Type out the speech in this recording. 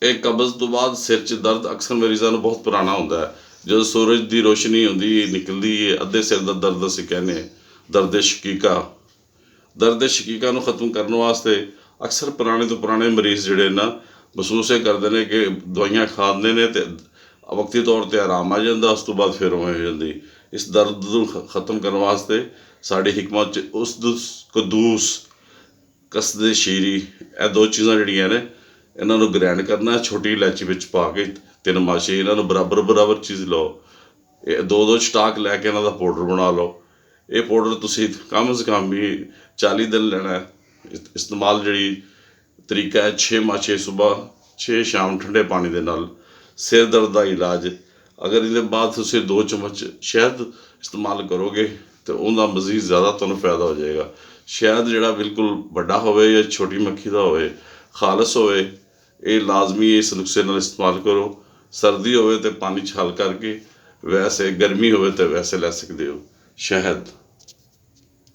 ਇਹ ਕਬਜ਼ ਤੋਂ ਬਾਅਦ ਸਿਰ 'ਚ ਦਰਦ ਅਕਸਰ ਮਰੀਜ਼ਾਂ ਨੂੰ ਬਹੁਤ ਪੁਰਾਣਾ ਹੁੰਦਾ ਹੈ। ਜਦੋਂ ਸੂਰਜ ਦੀ ਰੋਸ਼ਨੀ ਹੁੰਦੀ ਨਿਕਲਦੀ ਹੈ, ਅੱਧੇ ਸਿਰ ਦਾ ਦਰਦ ਅਸੀਂ ਕਹਿੰਦੇ ਹਾਂ ਦਰਦ ਸ਼ਕੀਕਾ। ਦਰਦ ਸ਼ਕੀਕਾ ਨੂੰ ਖਤਮ ਕਰਨ ਵਾਸਤੇ ਅਕਸਰ ਪੁਰਾਣੇ ਤੋਂ ਪੁਰਾਣੇ ਮਰੀਜ਼ ਜਿਹੜੇ ਨਾ ਮਹਿਸੂਸ ਇਹ ਕਰਦੇ ਨੇ ਕਿ ਦਵਾਈਆਂ ਖਾਂਦੇ ਨੇ ਅਤੇ ਵਕਤੀ ਤੌਰ 'ਤੇ ਆਰਾਮ ਆ ਜਾਂਦਾ, ਉਸ ਤੋਂ ਬਾਅਦ ਫਿਰ ਉਵੇਂ ਹੋ ਜਾਂਦੀ। ਇਸ ਦਰਦ ਨੂੰ ਖਤਮ ਕਰਨ ਵਾਸਤੇ ਸਾਡੀ ਹਿਕਮਤ 'ਚ ਉਸਦੁਸ ਕਦੂਸ ਕਸਦੇ ਸ਼ੀਰੀ ਇਹ ਦੋ ਚੀਜ਼ਾਂ ਜਿਹੜੀਆਂ ਨੇ ਇਹਨਾਂ ਨੂੰ ਗ੍ਰੈਂਡ ਕਰਨਾ, ਛੋਟੀ ਇਲਾਇਚੀ ਵਿੱਚ ਪਾ ਕੇ 3 ਮਾਸ਼ੇ ਇਹਨਾਂ ਨੂੰ ਬਰਾਬਰ ਚੀਜ਼ ਲਓ। ਇਹ 2 ਸਟਾਕ ਲੈ ਕੇ ਇਹਨਾਂ ਦਾ ਪਾਊਡਰ ਬਣਾ ਲਓ। ਇਹ ਪਾਊਡਰ ਤੁਸੀਂ ਕਮ ਸੇ ਕਮ ਵੀ 40 ਦਿਨ ਲੈਣਾ ਹੈ। ਇਸਤੇਮਾਲ ਜਿਹੜੀ ਤਰੀਕਾ ਹੈ 6 ਮਾਸ਼ੇ ਸੁਬਾਹ 6 ਸ਼ਾਮ ਠੰਡੇ ਪਾਣੀ ਦੇ ਨਾਲ। ਸਿਰ ਦਰਦ ਦਾ ਇਲਾਜ, ਅਗਰ ਇਹਦੇ ਬਾਅਦ ਤੁਸੀਂ 2 ਚਮਚ ਸ਼ਹਿਦ ਇਸਤੇਮਾਲ ਕਰੋਗੇ ਤਾਂ ਉਹਦਾ ਮਜ਼ੀਦ ਜ਼ਿਆਦਾ ਤੁਹਾਨੂੰ ਫਾਇਦਾ ਹੋ ਜਾਏਗਾ। ਸ਼ਹਿਦ ਜਿਹੜਾ ਬਿਲਕੁਲ ਵੱਡਾ ਹੋਵੇ ਜਾਂ ਛੋਟੀ ਮੱਖੀ ਦਾ ਹੋਵੇ, ਖਾਲਸ ਹੋਵੇ, ਇਹ ਲਾਜ਼ਮੀ ਇਸ ਨੁਸਖੇ ਨਾਲ ਇਸਤੇਮਾਲ ਕਰੋ। ਸਰਦੀ ਹੋਵੇ ਤਾਂ ਪਾਣੀ 'ਚ ਹੱਲ ਕਰਕੇ, ਵੈਸੇ ਗਰਮੀ ਹੋਵੇ ਤਾਂ ਵੈਸੇ ਲੈ ਸਕਦੇ ਹੋ। ਸ਼ਹਿਦ